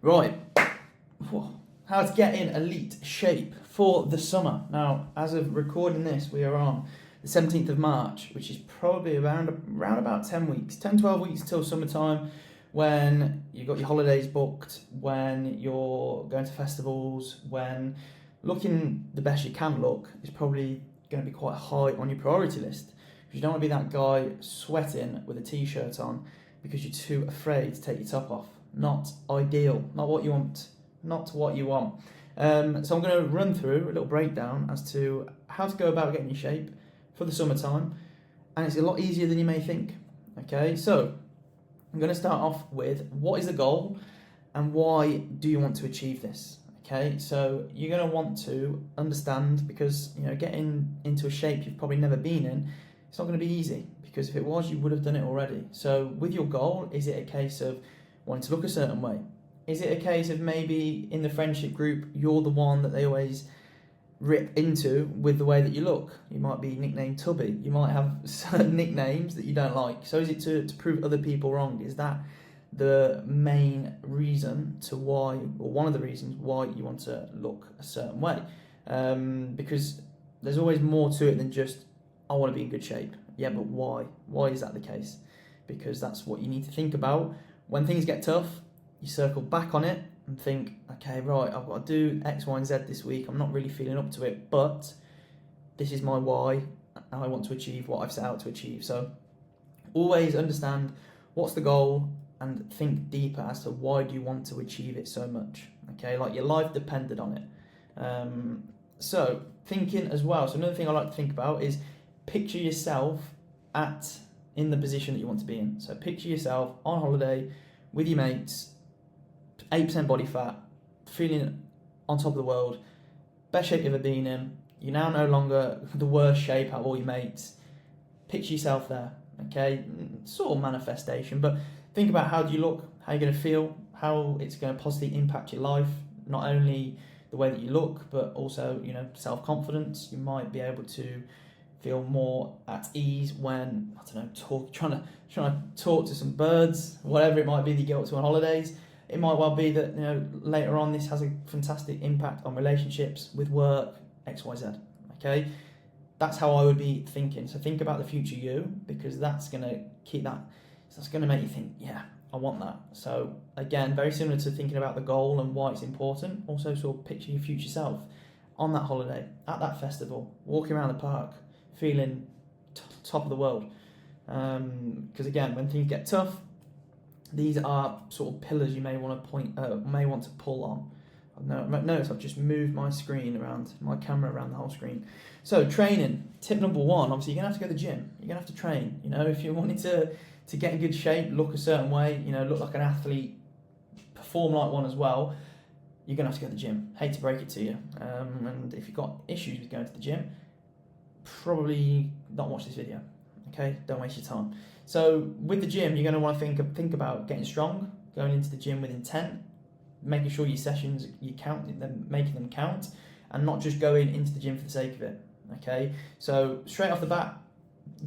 Right, how to get in elite shape for the summer. Now, as of recording this, we are on the 17th of March, which is probably around about 10 weeks, 10, 12 weeks till summertime, when you've got your holidays booked, when you're going to festivals, when looking the best you can look is probably going to be quite high on your priority list. Because you don't want to be that guy sweating with a t-shirt on because you're too afraid to take your top off. Not ideal, not what you want. So I'm going to run through a little breakdown as to how to go about getting your shape for the summertime, and it's a lot easier than you may think. Okay, so I'm going to start off with what is the goal and why do you want to achieve this. Okay, so you're going to want to understand, because getting into a shape you've probably never been in, it's not going to be easy, because if it was, you would have done it already. So with your goal, is it a case of wanting to look a certain way? Is it a case of maybe in the friendship group you're the one that they always rip into with the way that you look? You might be nicknamed Tubby. You might have certain nicknames that you don't like. So is it to prove other people wrong? Is that the main reason to why, or one of the reasons why you want to look a certain way? Because there's always more to it than just, I want to be in good shape. Yeah, but why? Why is that the case? Because that's what you need to think about. When things get tough, you circle back on it and think, okay, right, I've got to do X, Y, and Z this week. I'm not really feeling up to it, but this is my why. I want to achieve what I've set out to achieve. So always understand what's the goal and think deeper as to why do you want to achieve it so much. Okay, like your life depended on it. So thinking as well. So another thing I like to think about is picture yourself in the position that you want to be in. So picture yourself on holiday with your mates, 8% body fat, feeling on top of the world, best shape you've ever been in. You're now no longer the worst shape out of all your mates. Picture yourself there, okay? Sort of manifestation, but think about how do you look, how you're going to feel, how it's going to positively impact your life, not only the way that you look, but also, self-confidence. You might be able to feel more at ease when, trying to talk to some birds, whatever it might be that you get up to on holidays. It might well be that later on this has a fantastic impact on relationships, with work, XYZ. Okay, that's how I would be thinking. So think about the future you, because that's going to make you think, yeah, I want that. So again, very similar to thinking about the goal and why it's important. Also, sort of picture your future self on that holiday, at that festival, walking around the park, feeling top of the world. Because again, when things get tough, these are sort of pillars you may want to pull on. Notice I've just moved my camera around the whole screen. So training, tip number one, obviously you're gonna have to go to the gym. You're gonna have to train. If you're wanting to get in good shape, look a certain way, look like an athlete, perform like one as well, you're gonna have to go to the gym. Hate to break it to you. And if you've got issues with going to the gym, probably not watch this video. Okay, don't waste your time. So with the gym, you're going to want to think about getting strong, going into the gym with intent, making sure your sessions making them count, and not just going into the gym for the sake of it. Okay, so straight off the bat,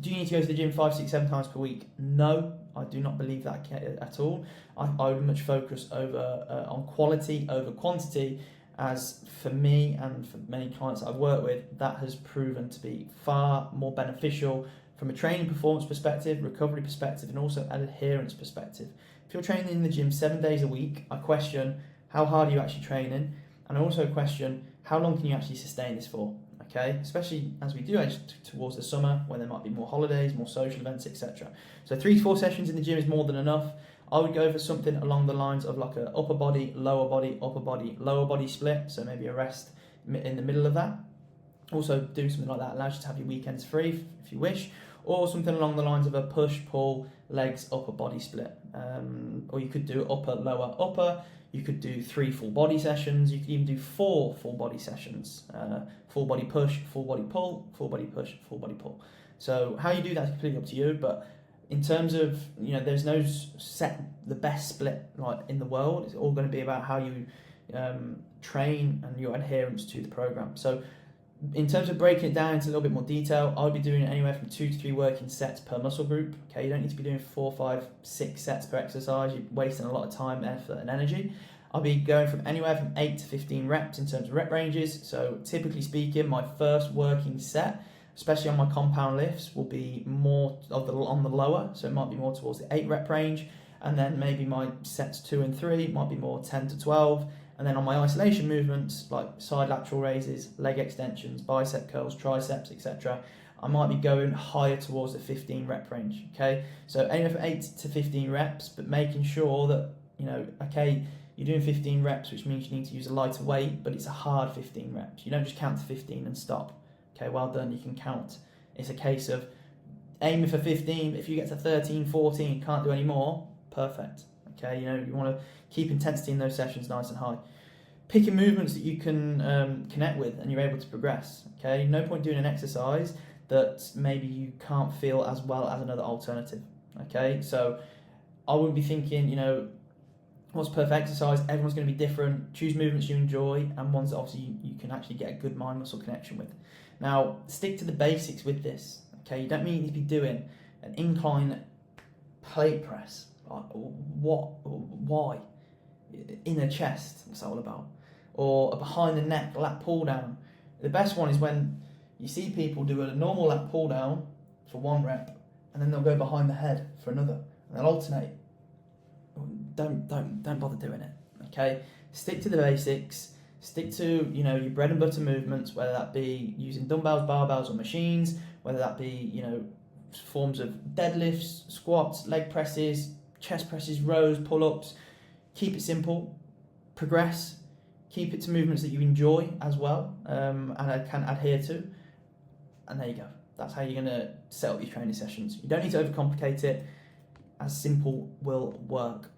do you need to go to the gym 5, 6, 7 times per week? No, I do not believe that at all. I would much focus on quality over quantity, as for me and for many clients that I've worked with, that has proven to be far more beneficial from a training performance perspective, recovery perspective, and also an adherence perspective. If you're training in the gym 7 days a week, I question how hard are you actually training, and I also question how long can you actually sustain this for. Okay, especially as we do edge towards the summer, when there might be more holidays, more social events, etc. So 3 to 4 sessions in the gym is more than enough. I would go for something along the lines of like a upper body, lower body, upper body, lower body split. So maybe a rest in the middle of that. Also, doing something like that allows you to have your weekends free if you wish, or something along the lines of a push, pull, legs, upper body split. Or you could do upper, lower, upper. You could do 3 full body sessions. You could even do 4 full body sessions. Full body push, full body pull, full body push, full body pull. So how you do that is completely up to you, but in terms of, there's no the best split like in the world. It's all going to be about how you train and your adherence to the program. So In terms of breaking it down into a little bit more detail, I would be doing anywhere from 2 to 3 working sets per muscle group. Okay, you don't need to be doing 4, 5, 6 sets per exercise. You're wasting a lot of time, effort, and energy. I'll be going from anywhere from 8 to 15 reps in terms of rep ranges. So typically speaking, my first working set, especially on my compound lifts, will be more on the lower. So it might be more towards the 8 rep range. And then maybe my sets 2 and 3 might be more 10 to 12. And then on my isolation movements, like side lateral raises, leg extensions, bicep curls, triceps, etc., I might be going higher towards the 15 rep range, okay? So anywhere from 8 to 15 reps, but making sure that, okay, you're doing 15 reps, which means you need to use a lighter weight, but it's a hard 15 reps. You don't just count to 15 and stop. Okay, well done, you can count. It's a case of aiming for 15, but if you get to 13, 14, can't do any more, perfect. Okay, you want to keep intensity in those sessions nice and high. Picking movements that you can connect with and you're able to progress. Okay, no point doing an exercise that maybe you can't feel as well as another alternative. Okay, so I wouldn't be thinking, what's perfect exercise? Everyone's going to be different. Choose movements you enjoy and ones that obviously you can actually get a good mind-muscle connection with. Now, stick to the basics with this. Okay, you don't need to be doing an incline plate press. Why? Inner chest, what's that all about? Or a behind the neck lat pull down. The best one is when you see people do a normal lat pull down for 1 rep, and then they'll go behind the head for another, and they'll alternate. Don't bother doing it. Okay, stick to the basics. Stick to your bread and butter movements, whether that be using dumbbells, barbells, or machines, whether that be forms of deadlifts, squats, leg presses, chest presses, rows, pull-ups. Keep it simple, progress, keep it to movements that you enjoy as well, and can adhere to, and there you go. That's how you're going to set up your training sessions. You don't need to overcomplicate it, as simple will work.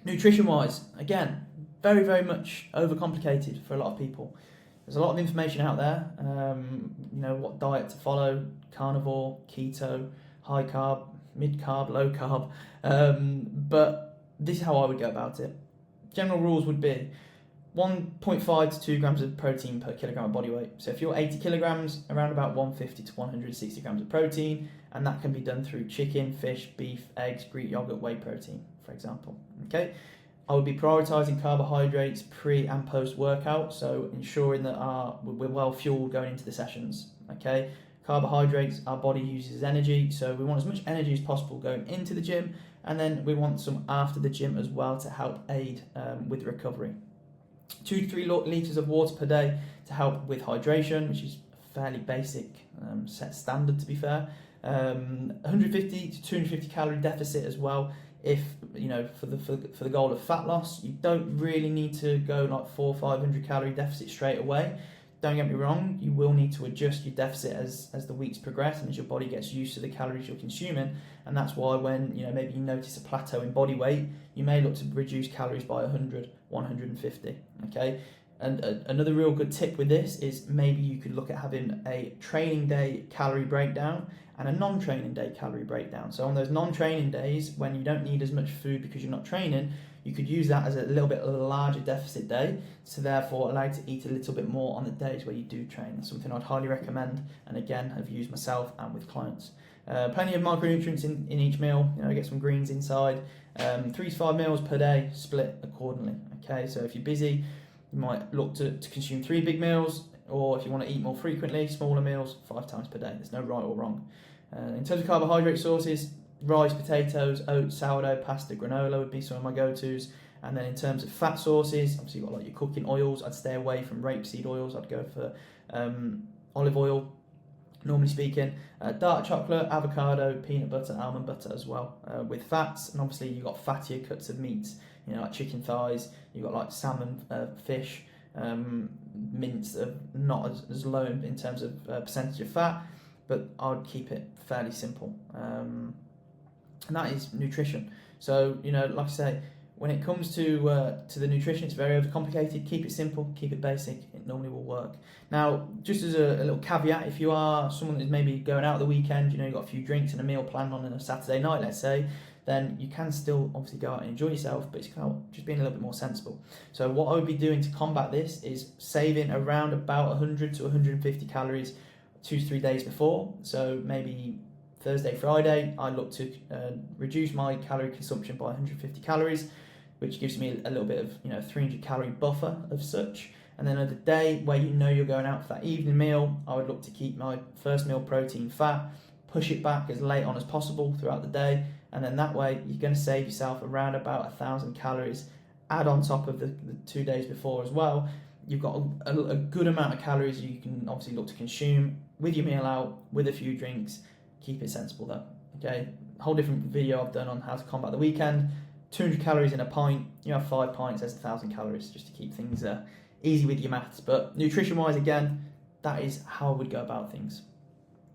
Nutrition-wise, again, very, very much overcomplicated for a lot of people. There's a lot of information out there, what diet to follow, carnivore, keto, high carb, mid carb, low carb, but this is how I would go about it. General rules would be 1.5 to 2 grams of protein per kilogram of body weight. So if you're 80 kilograms, around about 150 to 160 grams of protein, and that can be done through chicken, fish, beef, eggs, Greek yogurt, whey protein, for example. Okay, I would be prioritizing carbohydrates pre and post workout, so ensuring that we're well fueled going into the sessions. Okay, carbohydrates, our body uses as energy, so we want as much energy as possible going into the gym, and then we want some after the gym as well to help aid with recovery. 2 to 3 litres of water per day to help with hydration, which is a fairly basic set standard, to be fair. 150 to 250 calorie deficit as well. If for the goal of fat loss, you don't really need to go like 400 or 500 calorie deficit straight away. Don't get me wrong, you will need to adjust your deficit as the weeks progress and as your body gets used to the calories you're consuming, and that's why when maybe you notice a plateau in body weight, you may look to reduce calories by 100, 150. Okay, and another real good tip with this is maybe you could look at having a training day calorie breakdown and a non-training day calorie breakdown. So on those non-training days, when you don't need as much food because you're not training, you could use that as a little bit of a larger deficit day, so therefore allow you to eat a little bit more on the days where you do train. That's something I'd highly recommend, and again, have used myself and with clients. Plenty of micronutrients in each meal, get some greens inside. 3 to 5 meals per day, split accordingly. Okay, so if you're busy, you might look to consume 3 big meals, or if you want to eat more frequently, smaller meals, 5 times per day. There's no right or wrong. In terms of carbohydrate sources, rice, potatoes, oats, sourdough, pasta, granola would be some of my go-tos. And then in terms of fat sources, obviously you've got like your cooking oils. I'd stay away from rapeseed oils. I'd go for olive oil, normally speaking. Dark chocolate, avocado, peanut butter, almond butter as well with fats. And obviously you've got fattier cuts of meats, like chicken thighs. You've got like salmon, fish, mince are not as low in terms of percentage of fat, but I would keep it fairly simple. And that is nutrition. So, like I say, when it comes to the nutrition, it's very overcomplicated. Keep it simple, keep it basic. It normally will work. Now, just as a little caveat, if you are someone that's maybe going out the weekend, you've got a few drinks and a meal planned on a Saturday night, let's say, then you can still obviously go out and enjoy yourself, but it's kind of just being a little bit more sensible. So what I would be doing to combat this is saving around about 100 to 150 calories 2 to 3 days before. So maybe Thursday, Friday, I look to reduce my calorie consumption by 150 calories, which gives me a little bit of 300 calorie buffer of such. And then on the day where you're going out for that evening meal, I would look to keep my first meal protein fat, push it back as late on as possible throughout the day, and then that way you're going to save yourself around about 1,000 calories. Add on top of the 2 days before as well, you've got a good amount of calories you can obviously look to consume with your meal out, with a few drinks. Keep it sensible though, okay? A whole different video I've done on how to combat the weekend. 200 calories in a pint, you have 5 pints, that's 1,000 calories, just to keep things easy with your maths. But nutrition wise, again, that is how I would go about things.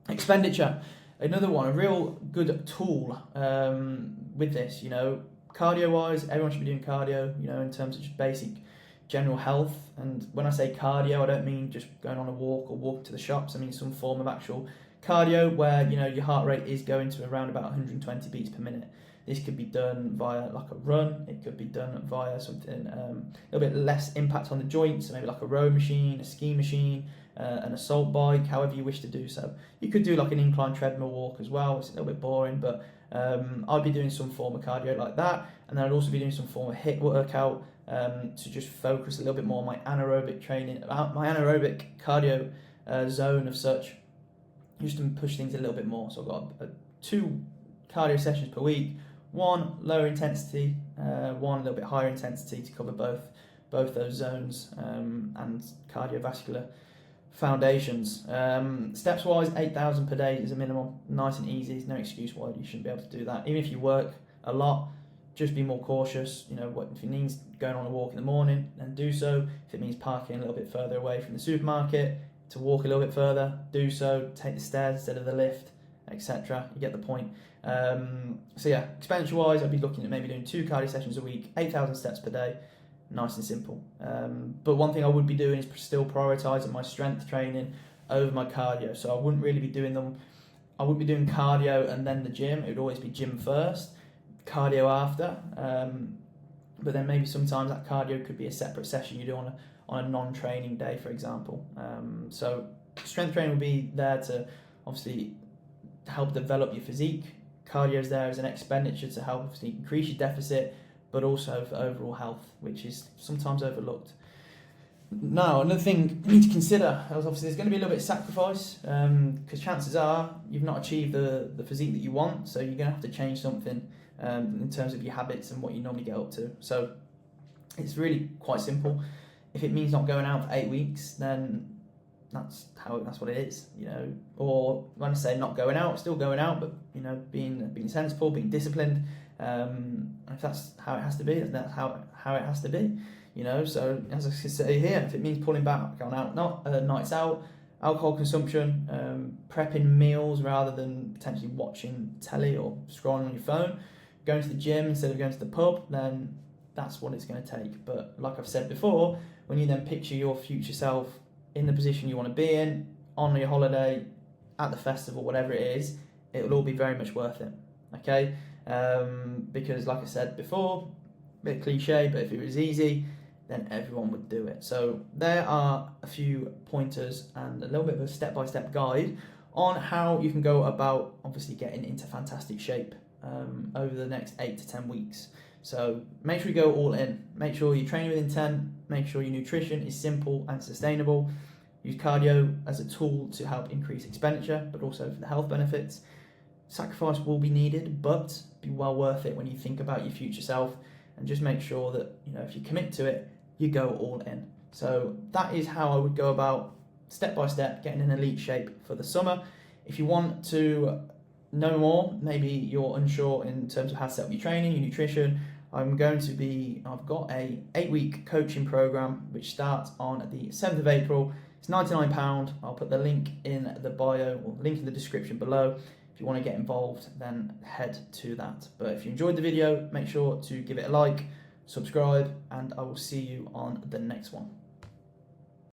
Expenditure, another one, a real good tool with this. Cardio wise, everyone should be doing cardio, in terms of just basic general health. And when I say cardio, I don't mean just going on a walk or walk to the shops. I mean some form of actual cardio where your heart rate is going to around about 120 beats per minute. This could be done via like a run, it could be done via something a little bit less impact on the joints, so maybe like a row machine, a ski machine, an assault bike, however you wish to do so. You could do like an incline treadmill walk as well. It's a little bit boring, but I'd be doing some form of cardio like that, and then I'd also be doing some form of HIIT workout to just focus a little bit more on my anaerobic training, my anaerobic cardio zone of such, just to push things a little bit more. So I've got 2 cardio sessions per week, 1 lower intensity, 1 a little bit higher intensity to cover both those zones and cardiovascular foundations. Steps wise, 8,000 per day is a minimum, nice and easy. There's no excuse why you shouldn't be able to do that. Even if you work a lot, just be more cautious. If it means going on a walk in the morning, then do so. If it means parking a little bit further away from the supermarket to walk a little bit further, do so. Take the stairs instead of the lift, etc. You get the point. So yeah, expenditure wise, I'd be looking at maybe doing 2 cardio sessions a week, 8,000 steps per day, nice and simple. But one thing I would be doing is still prioritising my strength training over my cardio. So I wouldn't really be doing I wouldn't be doing cardio and then the gym. It would always be gym first, cardio after. But then maybe sometimes that cardio could be a separate session you do on a non-training day, for example. So strength training will be there to obviously help develop your physique. Cardio is there as an expenditure to help obviously increase your deficit, but also for overall health, which is sometimes overlooked. Now, another thing you need to consider is obviously there's going to be a little bit of sacrifice, because chances are you've not achieved the physique that you want, so you're going to have to change something in terms of your habits and what you normally get up to. So it's really quite simple. If it means not going out for 8 weeks, then that's what it is, Or when I say not going out, still going out, but being sensible, being disciplined. If that's how it has to be, that's how it has to be, So as I say here, if it means pulling back on nights out, alcohol consumption, prepping meals rather than potentially watching telly or scrolling on your phone, going to the gym instead of going to the pub, then that's what it's going to take. But like I've said before, when you then picture your future self in the position you want to be in, on your holiday, at the festival, whatever it is, it will all be very much worth it, okay? Because like I said before, a bit cliche, but if it was easy, then everyone would do it. So there are a few pointers and a little bit of a step-by-step guide on how you can go about obviously getting into fantastic shape over the next 8 to 10 weeks. So make sure you go all in. Make sure you train with intent. Make sure your nutrition is simple and sustainable. Use cardio as a tool to help increase expenditure, but also for the health benefits. Sacrifice will be needed, but be well worth it when you think about your future self, and just make sure that if you commit to it, you go all in. So that is how I would go about step by step getting in elite shape for the summer. If you want to know more, maybe you're unsure in terms of how to set up your training, your nutrition, I've got a 8-week coaching program which starts on the 7th of April. It's £99. I'll put the link in the bio or link in the description below. If you want to get involved, then head to that. But if you enjoyed the video, make sure to give it a like, subscribe, and I will see you on the next one.